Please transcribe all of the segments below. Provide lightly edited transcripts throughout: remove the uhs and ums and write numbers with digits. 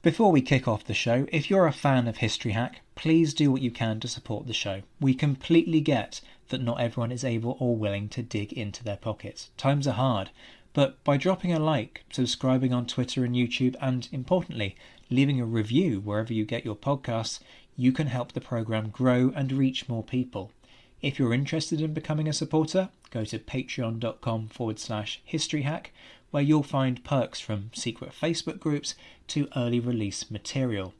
Before we kick off the show, if you're a fan of History Hack, please do what you can to support the show. We completely get that not everyone is able or willing to dig into their pockets. Times are hard, but by dropping a like, subscribing on Twitter and YouTube, and importantly, leaving a review wherever you get your podcasts, you can help the programme grow and reach more people. If you're interested in becoming a supporter, go to patreon.com/historyhack, where you'll find perks from secret Facebook groups to early release material.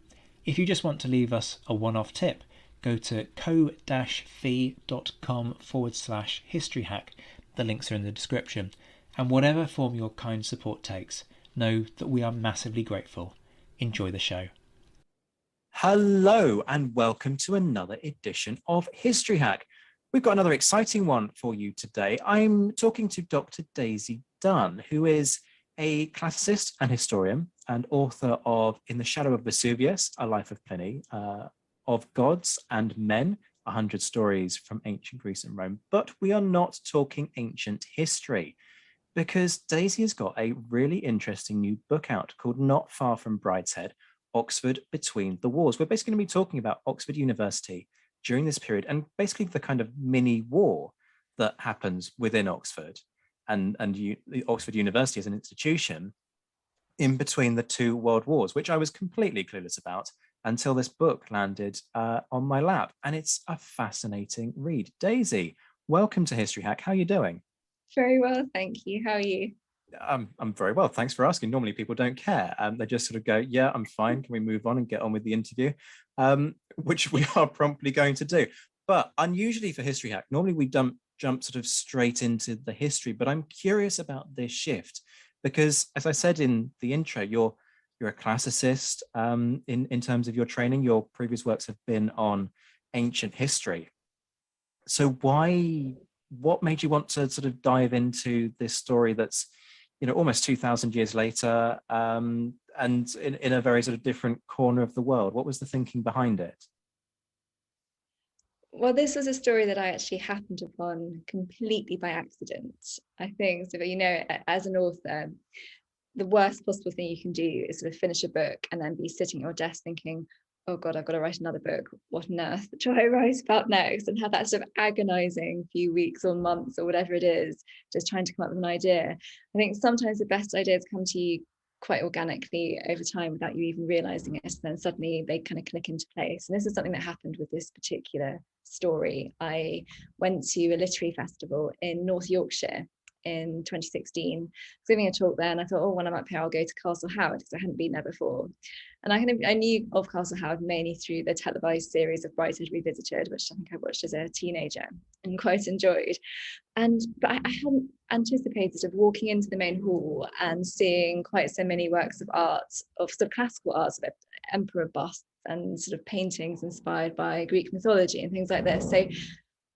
If you just want to leave us a one-off tip, go to ko-fi.com/historyhack. The links are in the description. And whatever form your kind support takes, know that we are massively grateful. Enjoy the show. Hello and welcome to another edition of History Hack. We've got another exciting one for you today. I'm talking to Dr. Daisy Dunn, who is a classicist and historian and author of In the Shadow of Vesuvius, A Life of Pliny, of Gods and Men, 100 Stories from Ancient Greece and Rome. But we are not talking ancient history, because Daisy has got a really interesting new book out called Not Far from Brideshead, Oxford Between the Wars. We're basically going to be talking about Oxford University during this period and basically the kind of mini war that happens within Oxford and Oxford University as an institution in between the two world wars, which I was completely clueless about until this book landed on my lap. And it's a fascinating read. Daisy, welcome to History Hack. How are you doing? Very well, thank you. How are you? I'm very well. Thanks for asking. Normally people don't care. They just sort of go, yeah, I'm fine. Can we move on and get on with the interview? Which we are promptly going to do. But unusually for History Hack, normally we jump sort of straight into the history. But I'm curious about this shift because, as I said in the intro, you're a classicist in terms of your training. Your previous works have been on ancient history. So what made you want to sort of dive into this story that's, almost 2,000 years later, and in a very sort of different corner of the world? What was the thinking behind it? Well, this was a story that I actually happened upon completely by accident. I think, so, as an author, the worst possible thing you can do is sort of finish a book and then be sitting at your desk thinking, oh God, I've got to write another book. What on earth do I write about next? And have that sort of agonizing few weeks or months or whatever it is, just trying to come up with an idea. I think sometimes the best ideas come to you quite organically over time without you even realizing it. And then suddenly they kind of click into place. And this is something that happened with this particular story. I went to a literary festival in North Yorkshire in 2016. I was giving a talk there and I thought, oh, when I'm up here, I'll go to Castle Howard because I hadn't been there before. And I knew of Castle Howard mainly through the televised series of Brideshead Revisited, which I think I watched as a teenager and quite enjoyed. But I hadn't anticipated of walking into the main hall and seeing quite so many works of art, of sort of classical arts, of emperor busts and sort of paintings inspired by Greek mythology and things like this. So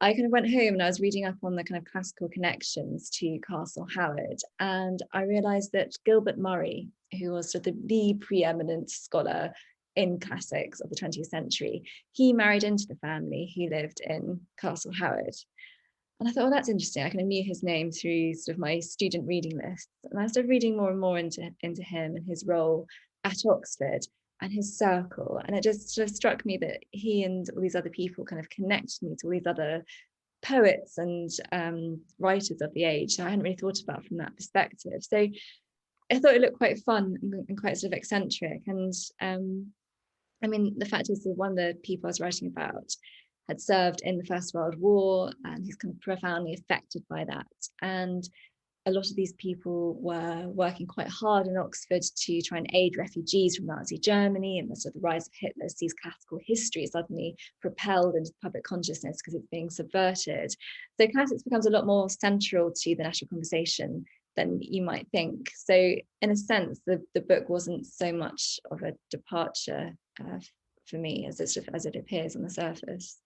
I kind of went home and I was reading up on the kind of classical connections to Castle Howard, and I realized that Gilbert Murray, who was sort of the preeminent scholar in classics of the 20th century, he married into the family who lived in Castle Howard. And I thought, well, that's interesting. I kind of knew his name through sort of my student reading lists. And I started reading more and more into him and his role at Oxford and his circle. And it just sort of struck me that he and all these other people kind of connected me to all these other poets and writers of the age. So I hadn't really thought about it from that perspective. So I thought it looked quite fun and quite sort of eccentric. And I mean, the fact is that one of the people I was writing about had served in the First World War, and he's kind of profoundly affected by that. And a lot of these people were working quite hard in Oxford to try and aid refugees from Nazi Germany, and the sort of rise of Hitler sees classical history suddenly propelled into public consciousness because it's being subverted. So classics becomes a lot more central to the national conversation than you might think. So in a sense, the book wasn't so much of a departure for me as it appears on the surface.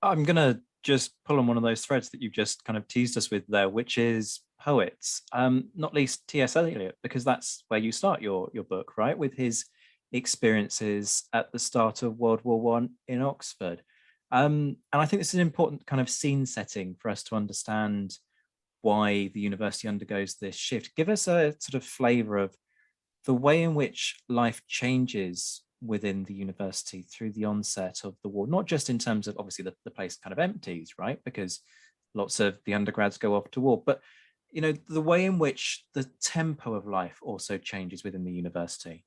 I'm going to just pull on one of those threads that you've just kind of teased us with there, which is poets, not least T.S. Eliot, because that's where you start your book, right? With his experiences at the start of World War I in Oxford. And I think this is an important kind of scene setting for us to understand why the university undergoes this shift. Give us a sort of flavor of the way in which life changes within the university through the onset of the war, not just in terms of obviously the place kind of empties, right? Because lots of the undergrads go off to war, but the way in which the tempo of life also changes within the university.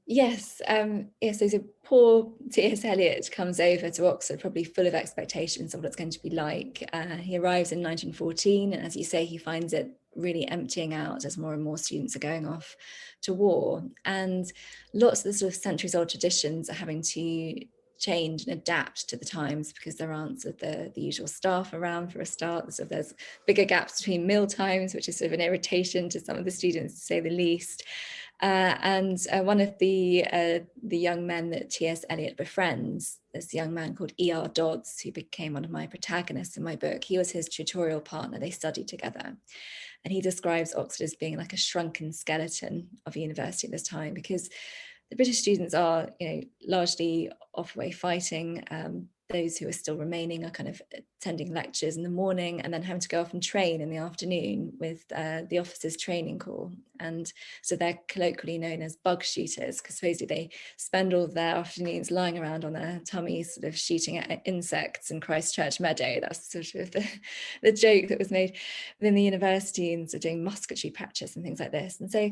Yes, so poor T.S. Eliot comes over to Oxford probably full of expectations of what it's going to be like. He arrives in 1914, and as you say, he finds it really emptying out as more and more students are going off to war. And lots of the sort of centuries-old traditions are having to change and adapt to the times because there aren't sort of the usual staff around for a start. So there's bigger gaps between meal times, which is sort of an irritation to some of the students, to say the least. And one of the young men that T.S. Eliot befriends, this young man called E.R. Dodds, who became one of my protagonists in my book, he was his tutorial partner. They studied together. And he describes Oxford as being like a shrunken skeleton of a university at this time, because the British students are, largely off away fighting. Those who are still remaining are kind of attending lectures in the morning and then having to go off and train in the afternoon with the officers' training corps. And so they're colloquially known as bug shooters, because supposedly they spend all their afternoons lying around on their tummies, sort of shooting at insects in Christchurch Meadow. That's sort of the joke that was made within the university, and sort of doing musketry practice and things like this. And so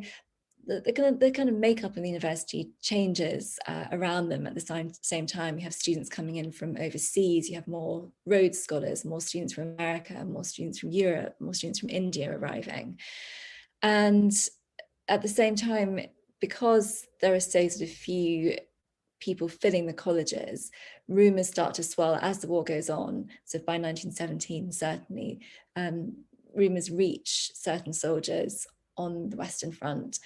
the kind of makeup of the university changes around them at the same time. You have students coming in from overseas, you have more Rhodes Scholars, more students from America, more students from Europe, more students from India arriving. And at the same time, because there are so sort of few people filling the colleges, rumours start to swell as the war goes on. So by 1917, certainly, rumours reach certain soldiers on the Western Front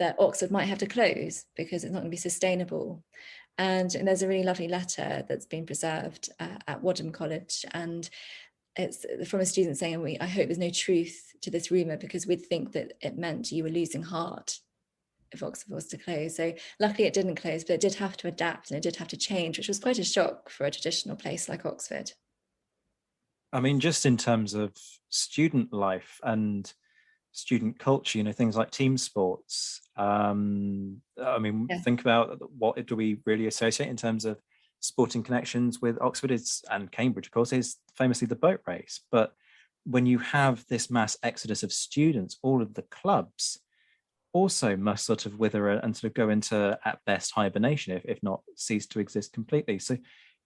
that Oxford might have to close because it's not going to be sustainable. And there's a really lovely letter that's been preserved at Wadham College, and it's from a student saying, I hope there's no truth to this rumour, because we'd think that it meant you were losing heart if Oxford was to close. So luckily it didn't close, but it did have to adapt and it did have to change, which was quite a shock for a traditional place like Oxford. I mean, just in terms of student life and student culture, things like team sports. Think about what do we really associate in terms of sporting connections with Oxford and Cambridge, of course, is famously the boat race. But when you have this mass exodus of students, all of the clubs also must sort of wither and sort of go into, at best, hibernation, if not cease to exist completely. So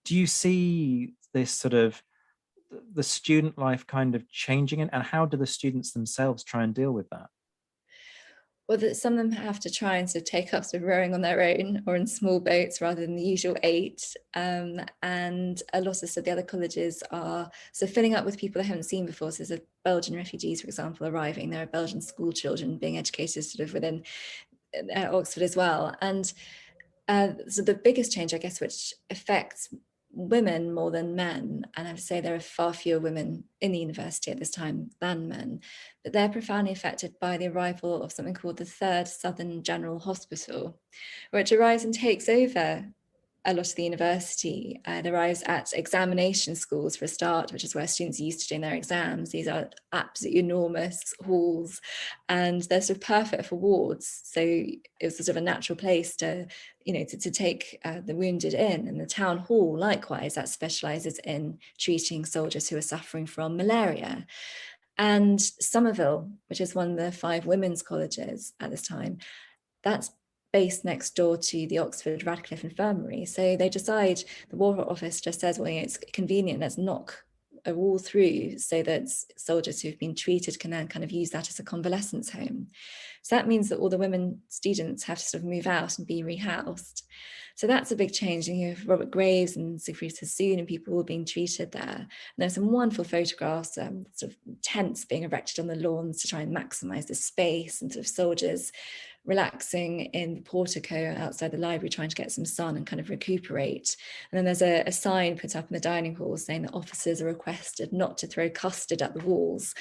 do you see this sort of the student life kind of changing, and how do the students themselves try and deal with that? Well, that some of them have to try and sort of take up sort of rowing on their own or in small boats rather than the usual 8. And a lot of the other colleges are filling up with people they haven't seen before. So there's Belgian refugees, for example, arriving. There are Belgian school children being educated sort of within Oxford as well. And so the biggest change, I guess, which affects women more than men, and I would say there are far fewer women in the university at this time than men, but they're profoundly affected by the arrival of something called the Third Southern General Hospital, which arrives and takes over a lot of the university. It arrives at examination schools for a start, which is where students are used to doing their exams. These are absolutely enormous halls, and they're sort of perfect for wards. So it was sort of a natural place to take the wounded in. And the town hall, likewise, that specialises in treating soldiers who are suffering from malaria. And Somerville, which is one of the 5 women's colleges at this time, that's based next door to the Oxford Radcliffe Infirmary. So they decide, the War Office just says, well, it's convenient, let's knock a wall through so that soldiers who've been treated can then kind of use that as a convalescence home. So that means that all the women students have to sort of move out and be rehoused. So that's a big change. And you have Robert Graves and Siegfried Sassoon and people all being treated there. And there's some wonderful photographs, sort of tents being erected on the lawns to try and maximize the space, and sort of soldiers relaxing in the portico outside the library, trying to get some sun and kind of recuperate. And then there's a sign put up in the dining hall saying that officers are requested not to throw custard at the walls,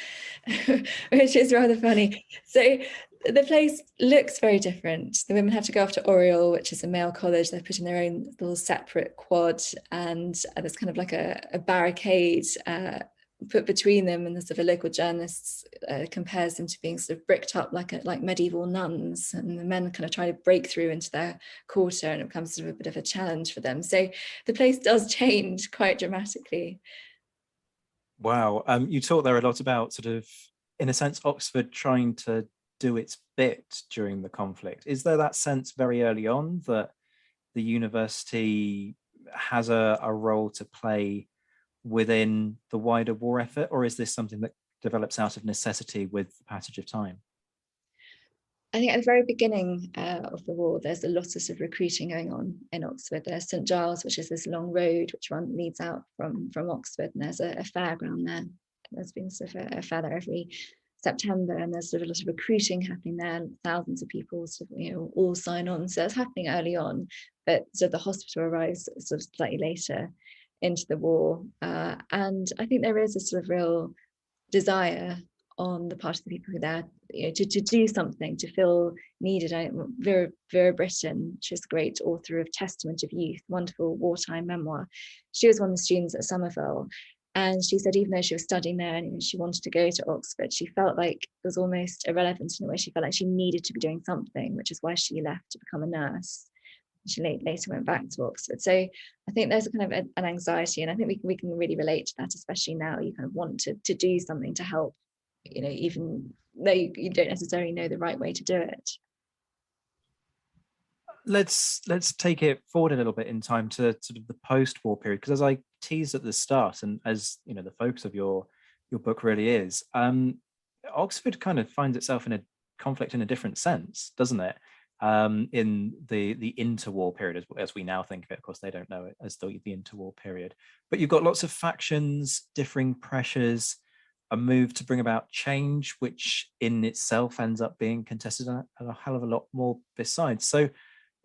which is rather funny. So the place looks very different. The women have to go off to Oriel, which is a male college. They're put in their own little separate quad, and there's kind of like a barricade put between them, and the sort of local journalists compares them to being sort of bricked up like medieval nuns, and the men kind of try to break through into their quarter, and it becomes sort of a bit of a challenge for them. So the place does change quite dramatically. Wow. You talk there a lot about sort of, in a sense, Oxford trying to do its bit during the conflict. Is there that sense very early on that the university has a role to play within the wider war effort, or is this something that develops out of necessity with the passage of time? I think at the very beginning of the war, there's a lot of sort of recruiting going on in Oxford. There's St Giles, which is this long road which leads out from Oxford, and there's a fairground there. There's been sort of a fair there every September, and there's sort of a lot of recruiting happening there. Thousands of people sort of, all sign on. So it's happening early on, but sort of the hospital arrives sort of slightly later into the war. And I think there is a sort of real desire on the part of the people who are there, to do something, to feel needed. Vera Brittain, she's a great author of Testament of Youth, wonderful wartime memoir. She was one of the students at Somerville, and she said even though she was studying there and she wanted to go to Oxford, she felt like it was almost irrelevant in a way. She felt like she needed to be doing something, which is why she left to become a nurse. She later went back to Oxford. So I think there's a kind of an anxiety, and I think we can really relate to that, especially now. You kind of want to do something to help, even though you don't necessarily know the right way to do it. Let's take it forward a little bit in time to sort of the post-war period, because as I teased at the start, and as the focus of your book really is, Oxford kind of finds itself in a conflict in a different sense, doesn't it? In the interwar period, as we now think of it. Of course, they don't know it as the interwar period. But you've got lots of factions, differing pressures, a move to bring about change, which in itself ends up being contested a hell of a lot more besides. So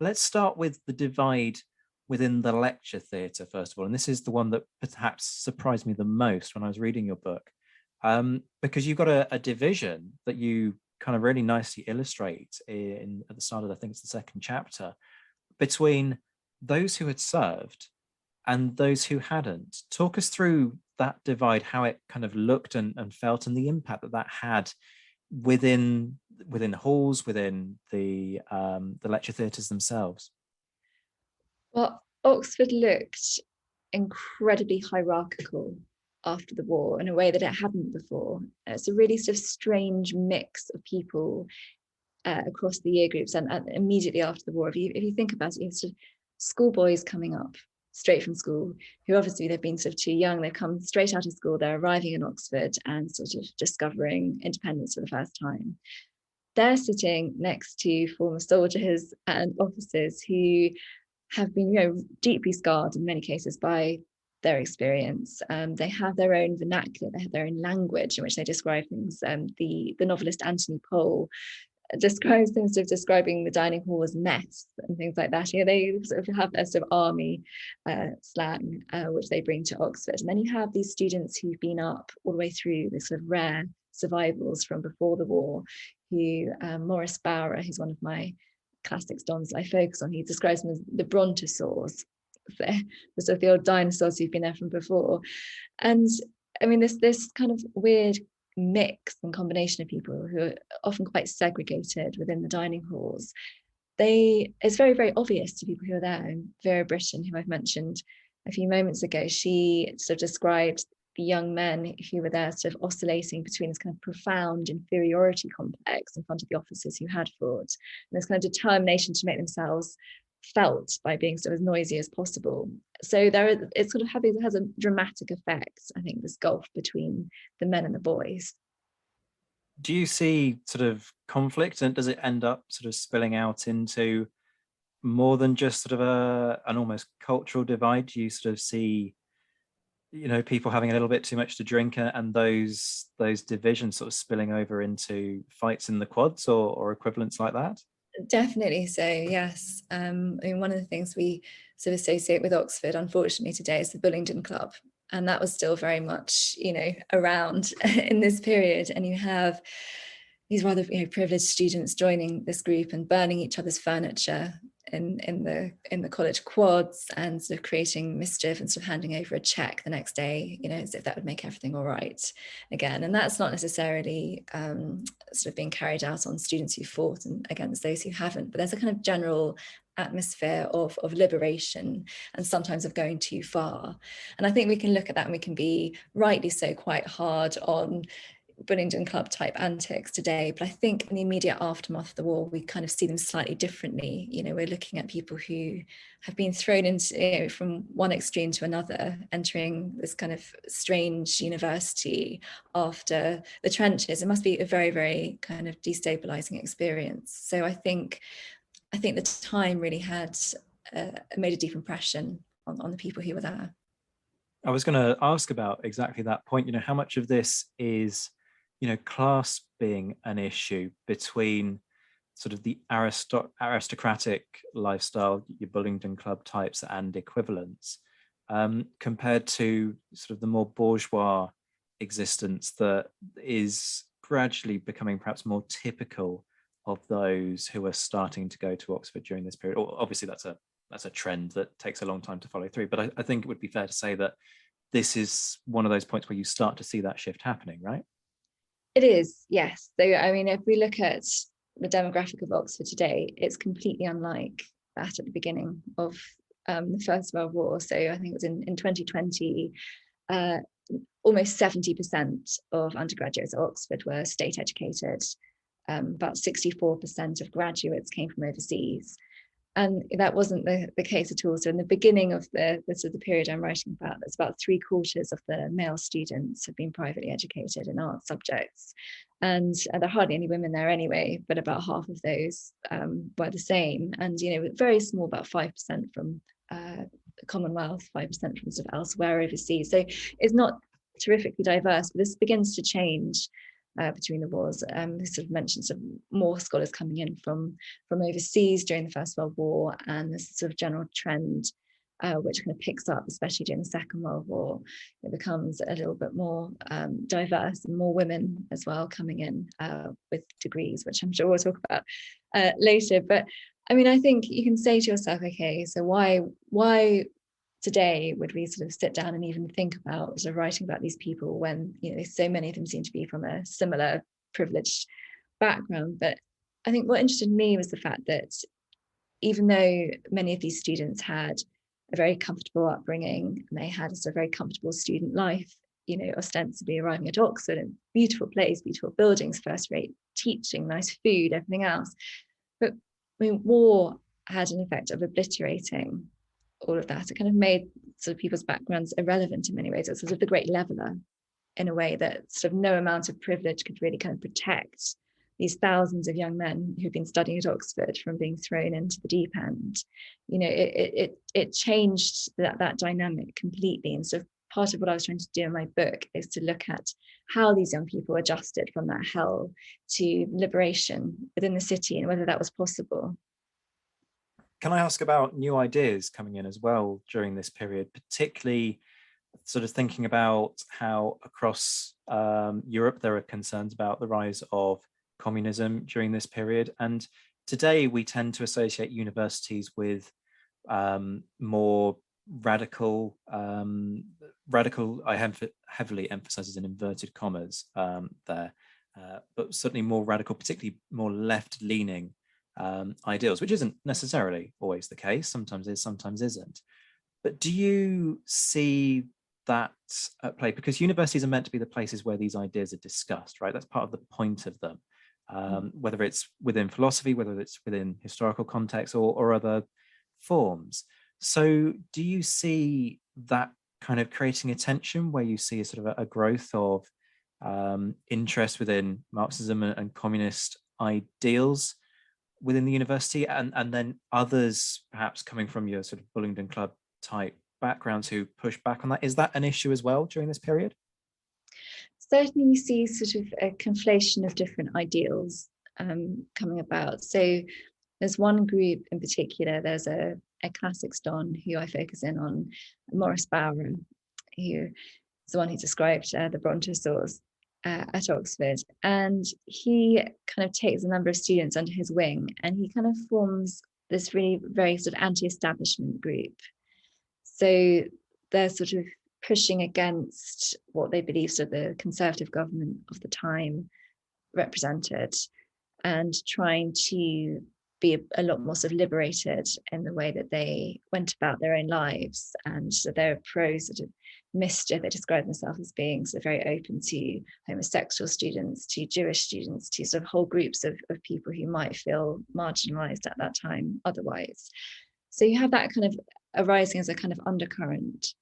let's start with the divide within the lecture theatre, first of all. And this is the one that perhaps surprised me the most when I was reading your book, because you've got a division that you kind of really nicely illustrate at the start of, I think it's the second chapter, between those who had served and those who hadn't. Talk us through that divide, how it kind of looked and felt, and the impact that had within halls, within the lecture theatres themselves. Well, Oxford looked incredibly hierarchical after the war in a way that it hadn't before. It's a really sort of strange mix of people across the year groups, and immediately after the war, if you think about it, you have sort of schoolboys coming up straight from school, who obviously they've been sort of too young, they've come straight out of school, they're arriving in Oxford and sort of discovering independence for the first time. They're sitting next to former soldiers and officers who have been, deeply scarred in many cases by their experience. They have their own vernacular, they have their own language in which they describe things. The novelist Anthony Pohl describes them sort of describing the dining hall as mess and things like that. They sort of have their sort of army slang, which they bring to Oxford. And then you have these students who've been up all the way through the sort of rare survivals from before the war, who Maurice Bowrer, who's one of my classics dons I focus on, he describes them as the brontosaurs, the sort of the old dinosaurs who've been there from before. And I mean, this kind of weird mix and combination of people who are often quite segregated within the dining halls. It's very, very obvious to people who are there. And Vera Brittain, who I've mentioned a few moments ago, she sort of described the young men who were there sort of oscillating between this kind of profound inferiority complex in front of the officers who had fought, and this kind of determination to make themselves felt by being sort of as noisy as possible. So it sort of has a dramatic effect, I think, this gulf between the men and the boys. Do you see sort of conflict, and does it end up sort of spilling out into more than just sort of an almost cultural divide? Do you sort of see people having a little bit too much to drink, and those divisions sort of spilling over into fights in the quads or equivalents like that? Definitely so, yes. I mean, one of the things we sort of associate with Oxford, unfortunately, today is the Bullingdon Club. And that was still very much, around in this period. And you have these rather privileged students joining this group and burning each other's furniture in the college quads and sort of creating mischief and sort of handing over a check the next day, as if that would make everything all right again. And that's not necessarily sort of being carried out on students who fought and against those who haven't, but there's a kind of general atmosphere of liberation and sometimes of going too far. And I think we can look at that and we can be rightly so quite hard on Bullingdon Club type antics today, but I think in the immediate aftermath of the war we kind of see them slightly differently. We're looking at people who have been thrown into from one extreme to another, entering this kind of strange university after the trenches. It must be a very, very kind of destabilizing experience. So I think the time really had made a deep impression on the people who were there. I was going to ask about exactly that point. How much of this is class being an issue between sort of the aristocratic lifestyle, your Bullingdon Club types and equivalents, compared to sort of the more bourgeois existence that is gradually becoming perhaps more typical of those who are starting to go to Oxford during this period. Obviously, that's a trend that takes a long time to follow through, but I think it would be fair to say that this is one of those points where you start to see that shift happening, right? It is, yes. So, I mean, if we look at the demographic of Oxford today, it's completely unlike that at the beginning of the First World War. So I think it was in 2020, almost 70% of undergraduates at Oxford were state educated. About 64% of graduates came from overseas. And that wasn't the case at all. So in the beginning of the sort of the period I'm writing about, it's about 3/4 of the male students have been privately educated in art subjects. And there are hardly any women there anyway, but about half of those were the same. And, very small, about 5% from the Commonwealth, 5% from sort of elsewhere overseas. So it's not terrifically diverse, but this begins to change. Between the wars, this sort of mentions of more scholars coming in from overseas during the First World War, and this sort of general trend which kind of picks up, especially during the Second World War. It becomes a little bit more diverse, and more women as well coming in with degrees, which I'm sure we'll talk about later. But I mean, I think you can say to yourself, okay, so why today would we sort of sit down and even think about sort of writing about these people when so many of them seem to be from a similar privileged background? But I think what interested me was the fact that even though many of these students had a very comfortable upbringing and they had a sort of very comfortable student life, ostensibly arriving at Oxford, a beautiful place, beautiful buildings, first-rate teaching, nice food, everything else, but I mean, war had an effect of obliterating all of that. It kind of made sort of people's backgrounds irrelevant in many ways. It's sort of the great leveler in a way that sort of no amount of privilege could really kind of protect these thousands of young men who've been studying at Oxford from being thrown into the deep end. It changed that dynamic completely. And so part of what I was trying to do in my book is to look at how these young people adjusted from that hell to liberation within the city and whether that was possible. Can I ask about new ideas coming in as well during this period, particularly sort of thinking about how across Europe there are concerns about the rise of communism during this period, and today we tend to associate universities with more radical I heavily emphasizes in inverted commas there, but certainly more radical, particularly more left-leaning ideals, which isn't necessarily always the case. Sometimes is, sometimes isn't. But do you see that at play? Because universities are meant to be the places where these ideas are discussed, right? That's part of the point of them, whether it's within philosophy, whether it's within historical context or other forms. So do you see that kind of creating a tension where you see a sort of a growth of interest within Marxism and communist ideals within the university, and then others perhaps coming from your sort of Bullingdon Club type backgrounds who push back on that? Is that an issue as well during this period? Certainly we see sort of a conflation of different ideals coming about. So there's one group in particular, there's a classics don who I focus in on, Maurice Bowrer, who is the one who described the brontosaurs at Oxford, and he kind of takes a number of students under his wing, and he kind of forms this really very sort of anti-establishment group. So they're sort of pushing against what they believe sort of the conservative government of the time represented, and trying to be a lot more sort of liberated in the way that they went about their own lives. And so they're pro sort of mischief. They describe themselves as being sort of very open to homosexual students, to Jewish students, to sort of whole groups of people who might feel marginalized at that time otherwise. So you have that kind of arising as a kind of undercurrent.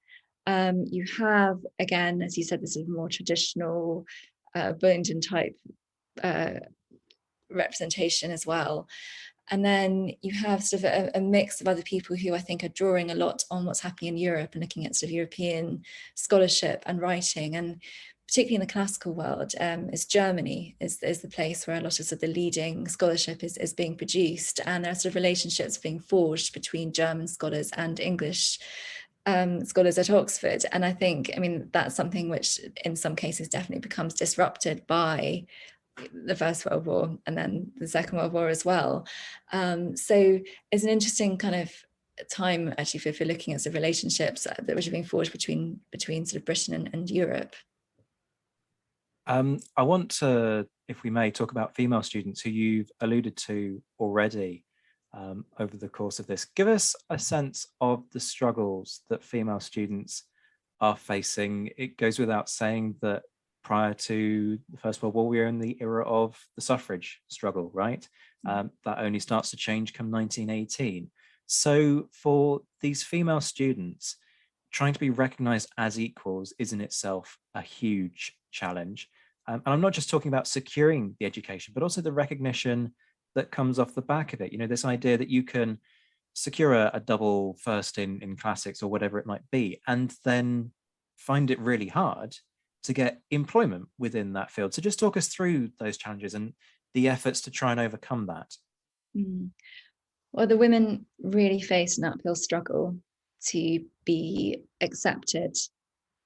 You have, again, as you said, this sort of more traditional Burlington type representation as well. And then you have sort of a mix of other people who I think are drawing a lot on what's happening in Europe and looking at sort of European scholarship and writing. And particularly in the classical world, is Germany is the place where a lot of, sort of the leading scholarship is being produced. And there are sort of relationships being forged between German scholars and English scholars at Oxford. And I think, I mean, that's something which in some cases definitely becomes disrupted by the First World War and then the Second World War as well. So it's an interesting kind of time actually for looking at the relationships that were being forged between sort of Britain and Europe. I want to, if we may, talk about female students who you've alluded to already over the course of this. Give us a sense of the struggles that female students are facing. It goes without saying that prior to the First World War, we were in the era of the suffrage struggle, right? That only starts to change come 1918. So for these female students, trying to be recognized as equals is in itself a huge challenge. And I'm not just talking about securing the education, but also the recognition that comes off the back of it. You know, this idea that you can secure a double first in classics or whatever it might be, and then find it really hard to get employment within that field. So just talk us through those challenges and the efforts to try and overcome that. Well, the women really face an uphill struggle to be accepted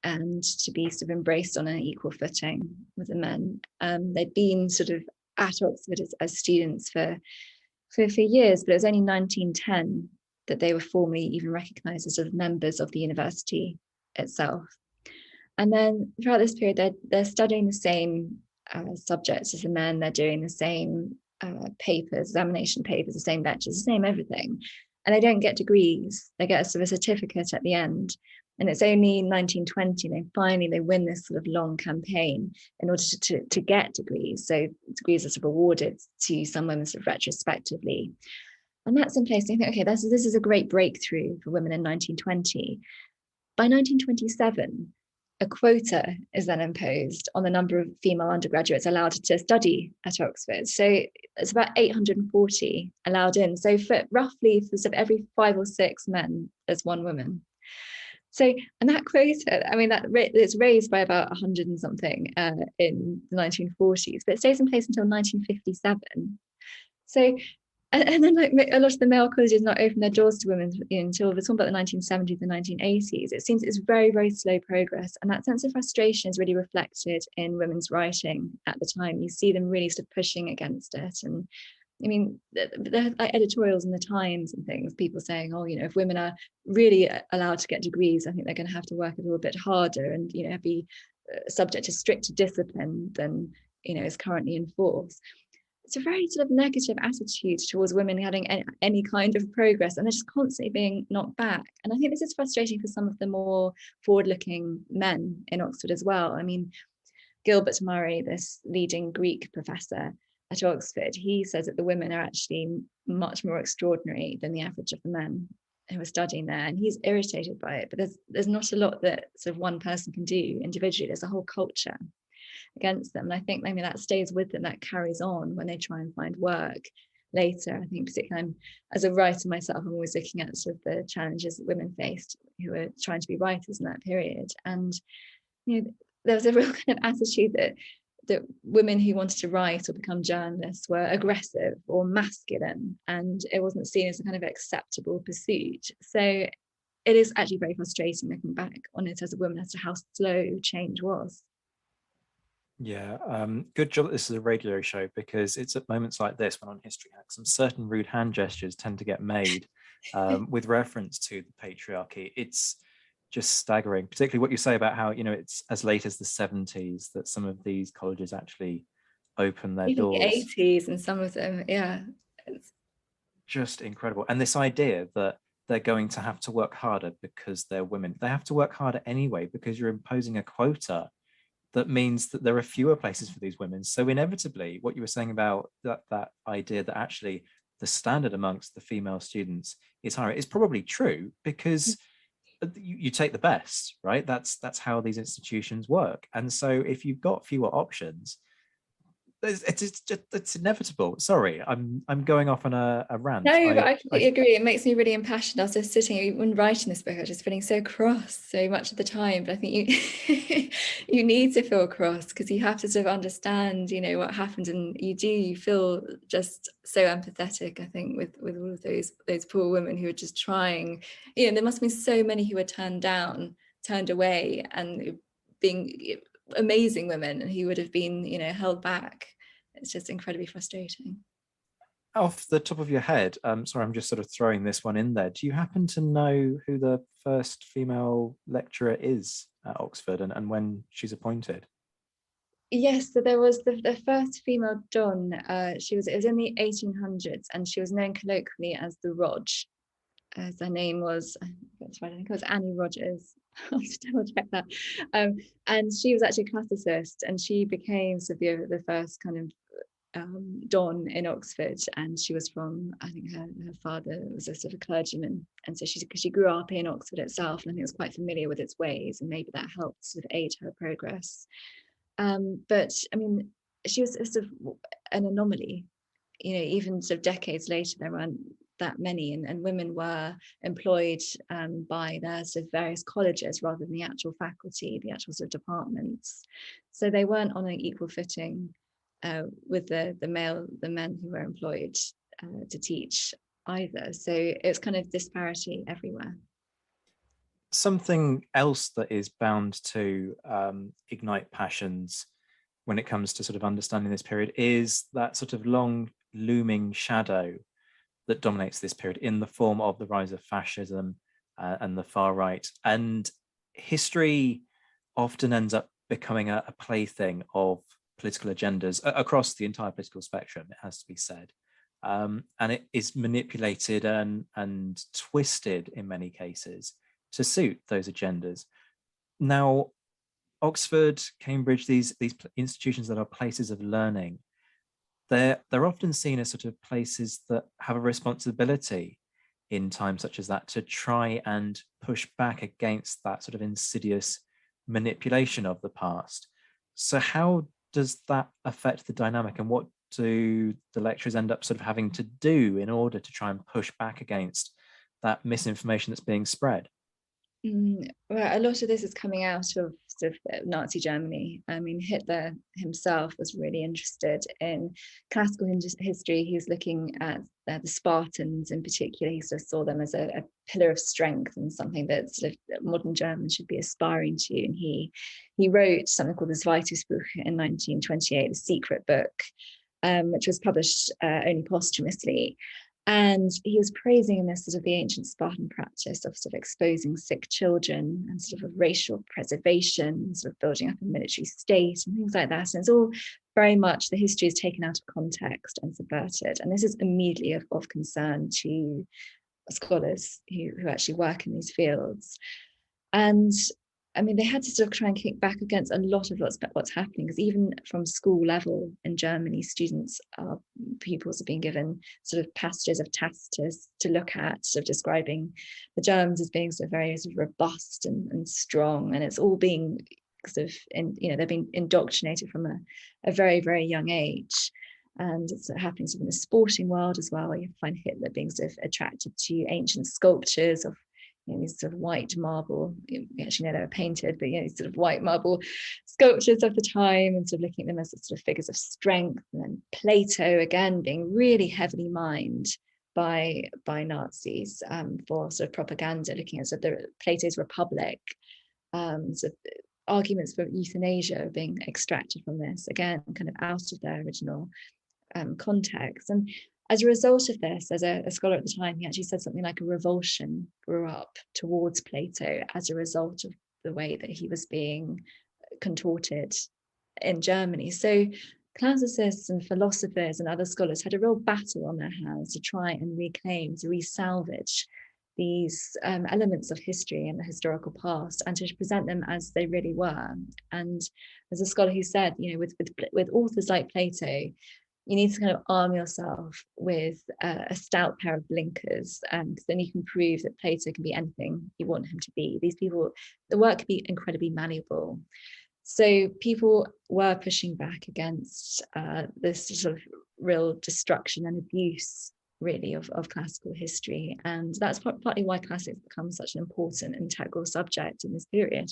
and to be sort of embraced on an equal footing with the men. They'd been sort of at Oxford as students for years, but it was only 1910 that they were formally even recognised as sort of members of the university itself. And then throughout this period, they're studying the same subjects as the men. They're doing the same papers, examination papers, the same lectures, the same everything. And they don't get degrees. They get a sort of certificate at the end. And it's only in 1920 they win this sort of long campaign in order to get degrees. So degrees are sort of awarded to some women sort of retrospectively. And that's in place. I think, okay, this is a great breakthrough for women in 1920. By 1927, a quota is then imposed on the number of female undergraduates allowed to study at Oxford. So it's about 840 allowed in. So for sort of every 5 or 6 men, there's 1 woman. So, and that quota, I mean, it's raised by about 100 and something in the 1940s, but it stays in place until 1957. So, and then like a lot of the male colleges not open their doors to women until we're talking about the 1970s and 1980s. It seems it's very, very slow progress. And that sense of frustration is really reflected in women's writing at the time. You see them really sort of pushing against it. And I mean, there are like editorials in the Times and things, people saying, oh, you know, if women are really allowed to get degrees, I think they're going to have to work a little bit harder and, you know, be subject to stricter discipline than, you know, is currently in force. It's a very sort of negative attitude towards women having any kind of progress, and they're just constantly being knocked back. And I think this is frustrating for some of the more forward-looking men in Oxford as well. I mean, Gilbert Murray, this leading Greek professor at Oxford, he says that the women are actually much more extraordinary than the average of the men who are studying there, and he's irritated by it. But there's not a lot that sort of one person can do individually. There's a whole culture against them, and I think maybe that stays with them, that carries on when they try and find work later. I think particularly as a writer myself, I'm always looking at sort of the challenges that women faced who were trying to be writers in that period. And you know, there was a real kind of attitude that women who wanted to write or become journalists were aggressive or masculine, and it wasn't seen as a kind of acceptable pursuit. So it is actually very frustrating looking back on it as a woman as to how slow change was. Yeah, good job that this is a radio show, because it's at moments like this when on History Hack, some certain rude hand gestures tend to get made with reference to the patriarchy. It's just staggering, particularly what you say about how, it's as late as the 70s that some of these colleges actually open their Even the doors. 80s and some of them, yeah. Just incredible. And this idea that they're going to have to work harder because they're women. They have to work harder anyway because you're imposing a quota that means that there are fewer places for these women. So inevitably, what you were saying about that idea that actually the standard amongst the female students is higher is probably true, because you take the best, right? That's how these institutions work. And so if you've got fewer options, it's inevitable. Sorry, I'm going off on a rant. No, but I completely agree. It makes me really impassioned. I was just sitting when writing this book, I was just feeling so cross so much of the time. But I think you you need to feel cross because you have to sort of understand, what happened, and you feel just so empathetic, I think, with all of those poor women who are just trying. There must have been so many who were turned away, and being amazing women who would have been, held back. It's just incredibly frustrating. Off the top of your head, sorry, I'm just sort of throwing this one in there. Do you happen to know who the first female lecturer is at Oxford, and when she's appointed? Yes, so there was the first female Dunn. It was in the 1800s, and she was known colloquially as the Rog. As her name was, that's right, I think it was Annie Rogers. I'll just double check that. And she was actually a classicist, and she became sort of the first kind of Don in Oxford, and she was from, I think her father was a sort of clergyman, and so she grew up in Oxford itself, and I think was quite familiar with its ways, and maybe that helped sort of aid her progress. But I mean, she was sort of an anomaly. Even sort of decades later, there weren't that many, and women were employed by their sort of various colleges rather than the actual faculty, the actual sort of departments. So they weren't on an equal footing with the men who were employed to teach either. So it's kind of disparity everywhere. Something else that is bound to ignite passions when it comes to sort of understanding this period is that sort of long looming shadow that dominates this period in the form of the rise of fascism and the far right. And history often ends up becoming a plaything of political agendas across the entire political spectrum, it has to be said. And it is manipulated and twisted in many cases to suit those agendas. Now, Oxford, Cambridge, these institutions that are places of learning, they're often seen as sort of places that have a responsibility in times such as that to try and push back against that sort of insidious manipulation of the past. So how does that affect the dynamic, and what do the lecturers end up sort of having to do in order to try and push back against that misinformation that's being spread? Well, a lot of this is coming out of sort of Nazi Germany. I mean, Hitler himself was really interested in classical history. He was looking at the Spartans in particular. He sort of saw them as a pillar of strength and something that sort of modern Germans should be aspiring to. And he wrote something called the Zweites in 1928, the Secret Book, which was published only posthumously. And he was praising in this sort of the ancient Spartan practice of sort of exposing sick children and sort of racial preservation, sort of building up a military state and things like that. And it's all very much, the history is taken out of context and subverted. And this is immediately of concern to scholars who actually work in these fields. And I mean, they had to sort of try and kick back against a lot of what's happening, because even from school level in Germany, pupils are being given sort of passages of Tacitus to look at, sort of describing the Germans as being sort of very sort of robust and strong, and it's all being sort of they're being indoctrinated from a very, very young age. And it's happening sort of in the sporting world as well, where you find Hitler being sort of attracted to ancient sculptures of these sort of white marble, we actually know they were painted, but these sort of white marble sculptures of the time, and sort of looking at them as sort of figures of strength. And then Plato, again, being really heavily mined by Nazis for sort of propaganda, looking at sort of Plato's Republic, sort of arguments for euthanasia are being extracted from this, again, kind of out of their original context. And as a result of this, as a scholar at the time, he actually said something like a revulsion grew up towards Plato as a result of the way that he was being contorted in Germany. So classicists and philosophers and other scholars had a real battle on their hands to try and reclaim, to resalvage these elements of history and the historical past, and to present them as they really were. And as a scholar who said, with authors like Plato, you need to kind of arm yourself with a stout pair of blinkers, because then you can prove that Plato can be anything you want him to be. These people, the work can be incredibly malleable. So people were pushing back against this sort of real destruction and abuse, really, of classical history. And that's partly why classics become such an important integral subject in this period.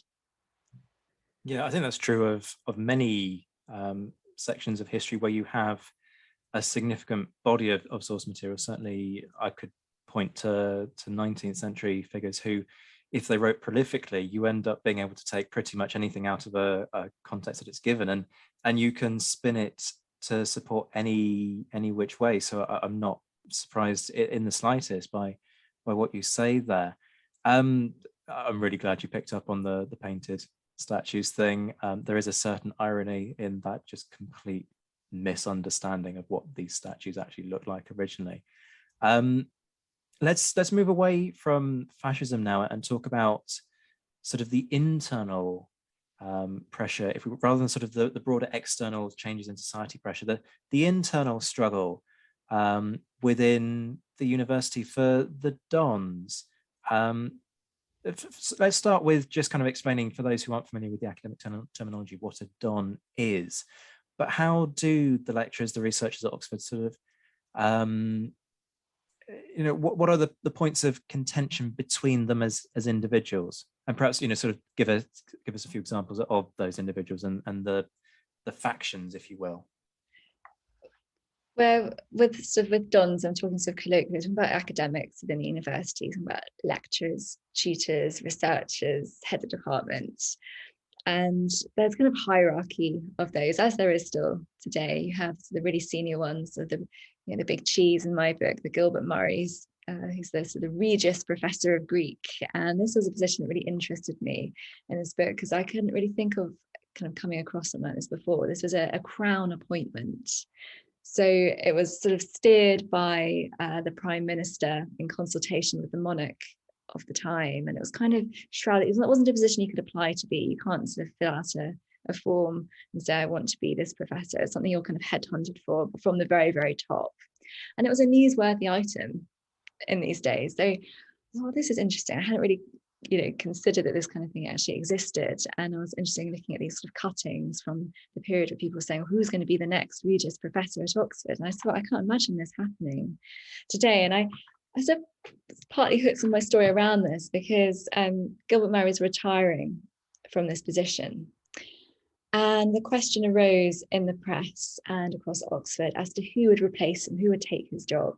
Yeah, I think that's true of many sections of history where you have a significant body of source material. Certainly, I could point to 19th century figures who, if they wrote prolifically, you end up being able to take pretty much anything out of a context that it's given, and you can spin it to support any which way. So I'm not surprised in the slightest by what you say there. I'm really glad you picked up on the painted statues thing. There is a certain irony in that just complete misunderstanding of what these statues actually looked like originally. Let's move away from fascism now and talk about sort of the internal pressure, if we, rather than sort of the broader external changes in society pressure, the internal struggle within the university for the Dons. Let's start with just kind of explaining, for those who aren't familiar with the academic terminology, what a Don is. But how do the lecturers, the researchers at Oxford sort of, what are the points of contention between them as individuals? And perhaps, sort of give us a few examples of those individuals and the factions, if you will. Well, with Dons, I'm talking sort of colloquially about academics within the universities, about lecturers, tutors, researchers, heads of departments. And there's kind of hierarchy of those, as there is still today. You have the really senior ones, so the big cheese in my book, the Gilbert Murrays, who's the sort of Regius Professor of Greek. And this was a position that really interested me in this book, because I couldn't really think of kind of coming across something like this before. This was a crown appointment. So it was sort of steered by the Prime Minister in consultation with the monarch of the time, and it was kind of shrouded. It wasn't a position you could apply to be. You can't sort of fill out a form and say, I want to be this professor. It's something you're kind of headhunted for from the very, very top. And it was a newsworthy item in these days. So, this is interesting. I hadn't really considered that this kind of thing actually existed. And I was interested in looking at these sort of cuttings from the period where people were saying, who's going to be the next Regius Professor at Oxford? And I thought, I can't imagine this happening today. And I sort of partly hooked on my story around this because Gilbert Murray is retiring from this position. And the question arose in the press and across Oxford as to who would replace him, who would take his job.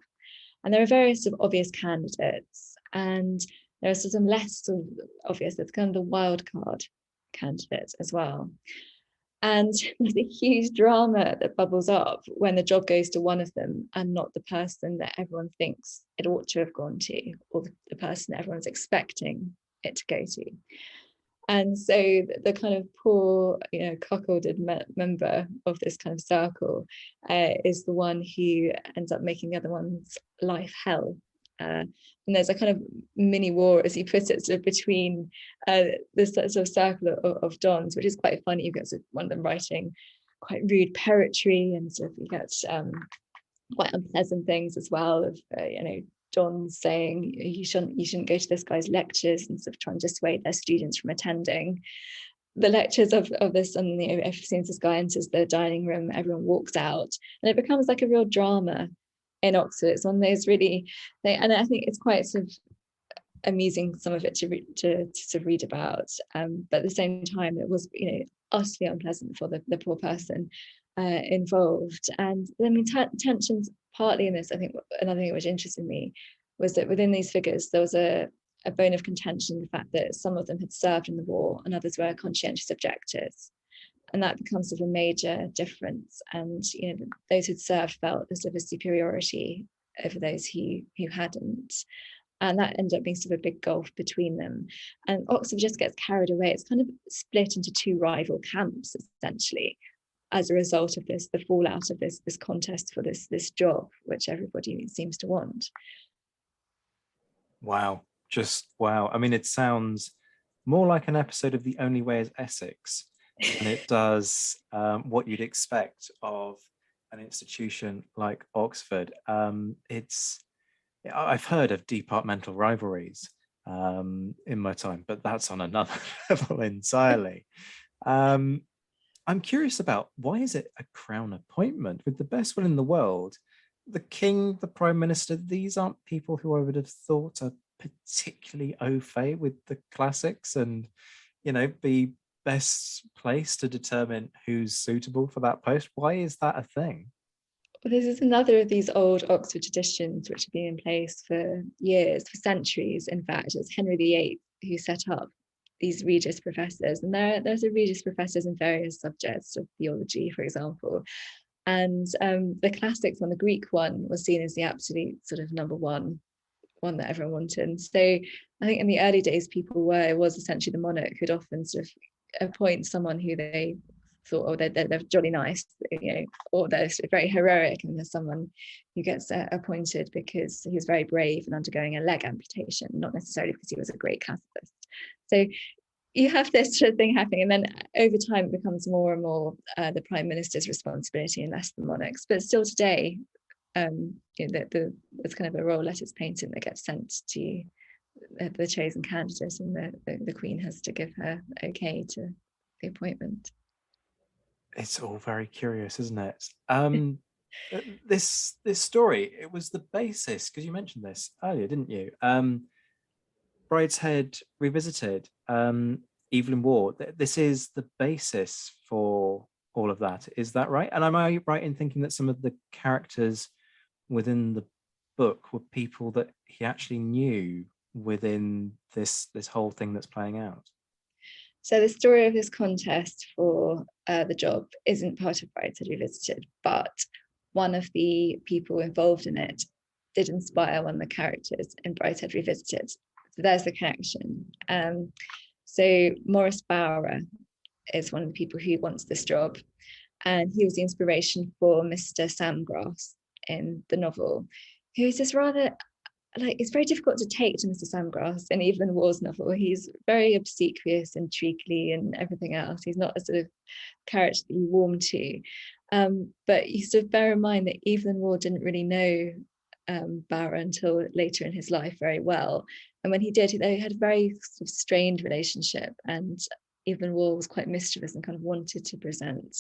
And there are various sort of obvious candidates, and there are some less sort of obvious. It's kind of the wild card candidate as well. And there's a huge drama that bubbles up when the job goes to one of them and not the person that everyone thinks it ought to have gone to, or the person that everyone's expecting it to go to. And so the kind of poor, cuckolded member of this kind of circle is the one who ends up making the other one's life hell. And there's a kind of mini war, as you put it, sort of between this sort of circle of Dons, which is quite funny. You get sort of one of them writing quite rude poetry, and sort of you get quite unpleasant things as well of Dons saying you shouldn't go to this guy's lectures, and sort of trying to dissuade their students from attending the lectures of this. And as soon as this guy enters the dining room, everyone walks out, and it becomes like a real drama in Oxford. It's one of those really, and I think it's quite sort of amusing, some of it to sort of read about, but at the same time it was utterly unpleasant for the poor person involved. And I mean, tensions partly in this. I think another thing which interested me was that within these figures there was a a bone of contention, the fact that some of them had served in the war and others were conscientious objectors. And that becomes sort of a major difference. And those who'd served felt a sort of a superiority over those who hadn't. And that ended up being sort of a big gulf between them. And Oxford just gets carried away. It's kind of split into two rival camps, essentially, as a result of the fallout of this contest for this job, which everybody seems to want. Wow, just wow. I mean, it sounds more like an episode of The Only Way is Essex than it does what you'd expect of an institution like Oxford. I've heard of departmental rivalries in my time, but that's on another level entirely. I'm curious about, why is it a crown appointment with the best will in the world? The king, the prime minister, these aren't people who I would have thought are particularly au fait with the classics and, be best placed to determine who's suitable for that post. Why is that a thing? Well, this is another of these old Oxford traditions which have been in place for years, for centuries. In fact, it was Henry VIII who set up these Regius professors, and there's a Regius professors in various subjects of theology, for example. And the classics one, the Greek one, was seen as the absolute sort of number one that everyone wanted. So I think in the early days, it was essentially the monarch who'd often sort of appoint someone who they thought, oh, they're jolly nice, or they're very heroic, and there's someone who gets appointed because he was very brave and undergoing a leg amputation, not necessarily because he was a great classicist. So you have this sort of thing happening, and then over time it becomes more and more the prime minister's responsibility and less the monarch's. But still today, it's kind of a role letters painting that gets sent to the chosen candidate, and the Queen has to give her okay to the appointment. It's all very curious, isn't it? This story, it was the basis, because you mentioned this earlier, didn't you? Brideshead Revisited, Evelyn Waugh. This is the basis for all of that. Is that right? And am I right in thinking that some of the characters within the book were people that he actually knew within this whole thing that's playing out? So the story of this contest for the job isn't part of Brideshead Revisited, but one of the people involved in it did inspire one of the characters in Brideshead Revisited. So there's the connection. So Maurice Bowrer is one of the people who wants this job, and he was the inspiration for Mr. Samgrass in the novel, who is this rather, it's very difficult to take to Mr. Samgrass in Evelyn Waugh's novel. He's very obsequious and treacly and everything else. He's not a sort of character that you warm to. But you sort of bear in mind that Evelyn Waugh didn't really know Bowrer until later in his life very well. And when he did, they had a very sort of strained relationship, and Evelyn Waugh was quite mischievous and kind of wanted to present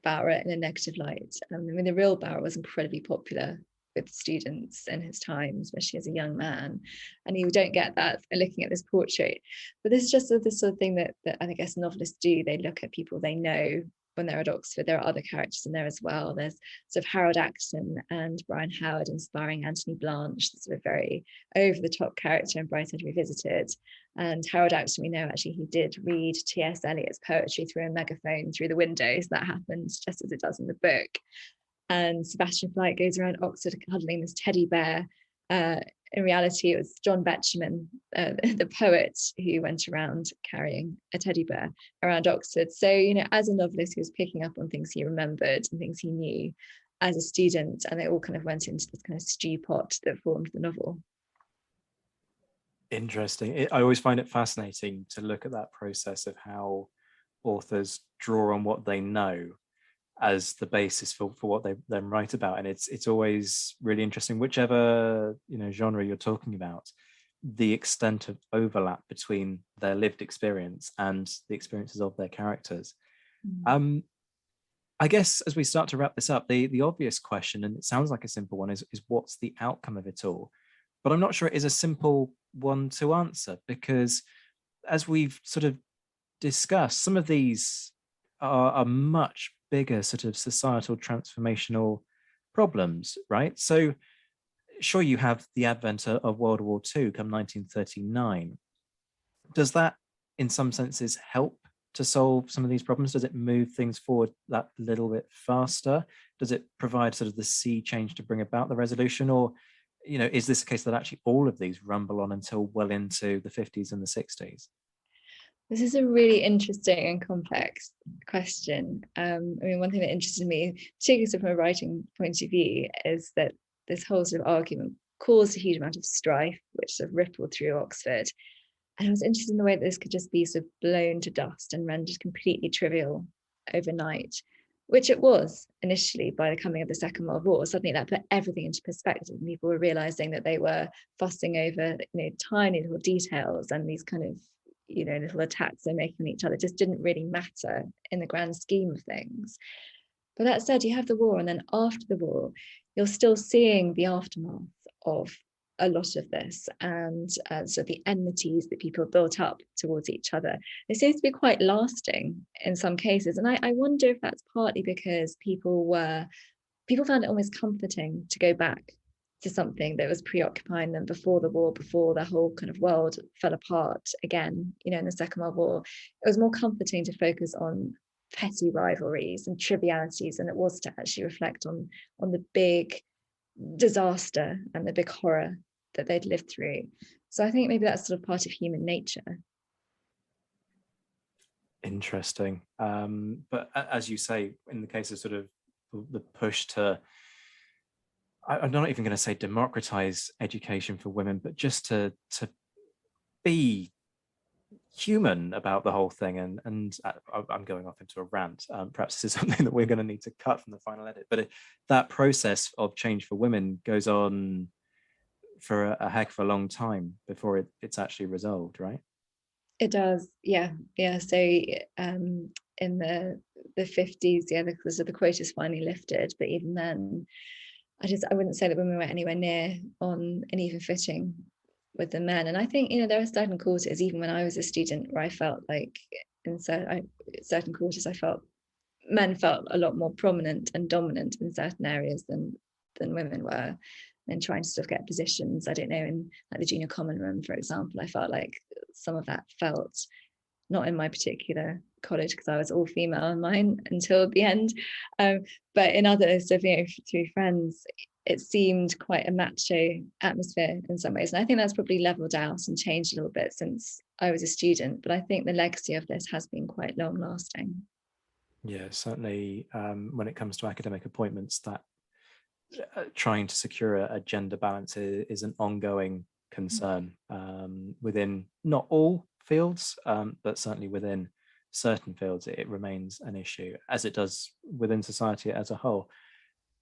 Bowrer in a negative light. I mean, the real Bowrer was incredibly popular with students in his time, especially as a young man, and you don't get that looking at this portrait. But this is just the sort of thing that I guess novelists do. They look at people they know when they're at Oxford. There are other characters in there as well. There's sort of Harold Acton and Brian Howard inspiring Anthony Blanche, the sort of very over-the-top character in Brideshead Revisited. And Harold Acton, we know actually he did read T.S. Eliot's poetry through a megaphone through the windows. That happens just as it does in the book. And Sebastian Flight goes around Oxford cuddling this teddy bear. In reality, it was John Betjeman, the poet, who went around carrying a teddy bear around Oxford. So, as a novelist, he was picking up on things he remembered and things he knew as a student, and they all kind of went into this kind of stew pot that formed the novel. Interesting. I always find it fascinating to look at that process of how authors draw on what they know as the basis for what they then write about, and it's always really interesting, whichever genre you're talking about, the extent of overlap between their lived experience and the experiences of their characters. I guess as we start to wrap this up, the obvious question, and it sounds like a simple one, is what's the outcome of it all? But I'm not sure it is a simple one to answer, because as we've sort of discussed, some of these are much bigger sort of societal transformational problems, right? So sure, you have the advent of World War II come 1939. Does that, in some senses, help to solve some of these problems? Does it move things forward that little bit faster? Does it provide sort of the sea change to bring about the resolution? Or, is this a case that actually all of these rumble on until well into the 50s and the 60s? This is a really interesting and complex question. One thing that interested me, particularly from a writing point of view, is that this whole sort of argument caused a huge amount of strife, which sort of rippled through Oxford. And I was interested in the way that this could just be sort of blown to dust and rendered completely trivial overnight, which it was initially by the coming of the Second World War. Suddenly that put everything into perspective. And people were realizing that they were fussing over, tiny little details, and these kind of, little attacks they're making on each other just didn't really matter in the grand scheme of things. But that said, you have the war, and then after the war, you're still seeing the aftermath of a lot of this, and so the enmities that people built up towards each other, it seems to be quite lasting in some cases. And I wonder if that's partly because people found it almost comforting to go back to something that was preoccupying them before the war, before the whole kind of world fell apart again, in the Second World War. It was more comforting to focus on petty rivalries and trivialities than it was to actually reflect on the big disaster and the big horror that they'd lived through. So I think maybe that's sort of part of human nature. Interesting. But as you say, in the case of sort of the push to, I'm not even going to say democratize education for women, but just to be human about the whole thing. And I'm going off into a rant. Perhaps this is something that we're going to need to cut from the final edit. But that process of change for women goes on for a heck of a long time before it's actually resolved, right? It does, yeah. So in the 50s, the quota is finally lifted, but even then, I wouldn't say that women were anywhere near on an even footing with the men. And I think there are certain quarters, even when I was a student, where I felt like in certain quarters, I felt men felt a lot more prominent and dominant in certain areas than women were. And trying to sort of get positions, I don't know, in like the junior common room, for example, I felt like some of that felt not in my particular college because I was all female in mine until the end, but in others, so through friends, it seemed quite a macho atmosphere in some ways. And I think that's probably leveled out and changed a little bit since I was a student, but I think the legacy of this has been quite long lasting. Yeah, certainly when it comes to academic appointments, that trying to secure a gender balance is an ongoing concern within not all fields, but certainly within certain fields, it remains an issue, as it does within society as a whole.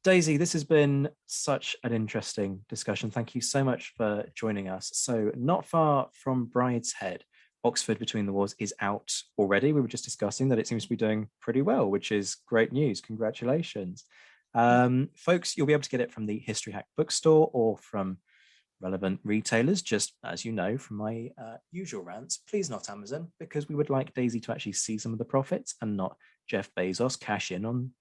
Daisy, this has been such an interesting discussion. Thank you so much for joining us. So, not far from Brideshead, Oxford Between the Wars is out already. We were just discussing that it seems to be doing pretty well, which is great news. Congratulations. Folks, you'll be able to get it from the History Hack bookstore or from relevant retailers. Just as you know from my usual rants, please not Amazon, because we would like Daisy to actually see some of the profits and not Jeff Bezos cash in on,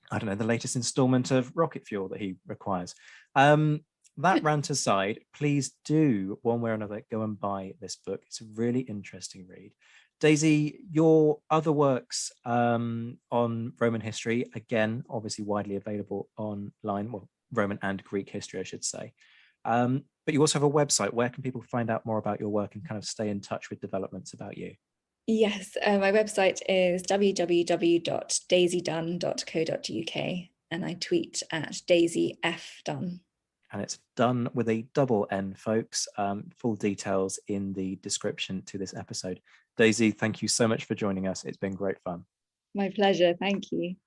I don't know, the latest installment of rocket fuel that he requires. That rant aside, please do, one way or another, go and buy this book. It's a really interesting read. Daisy, your other works on Roman history, again, obviously widely available online, well, Roman and Greek history, I should say. But you also have a website. Where can people find out more about your work and kind of stay in touch with developments about you? Yes, my website is www.daisydunn.co.uk, and I tweet at Daisy F Dunn. And it's Dunn with a double N, folks. Full details in the description to this episode. Daisy, thank you so much for joining us. It's been great fun. My pleasure. Thank you.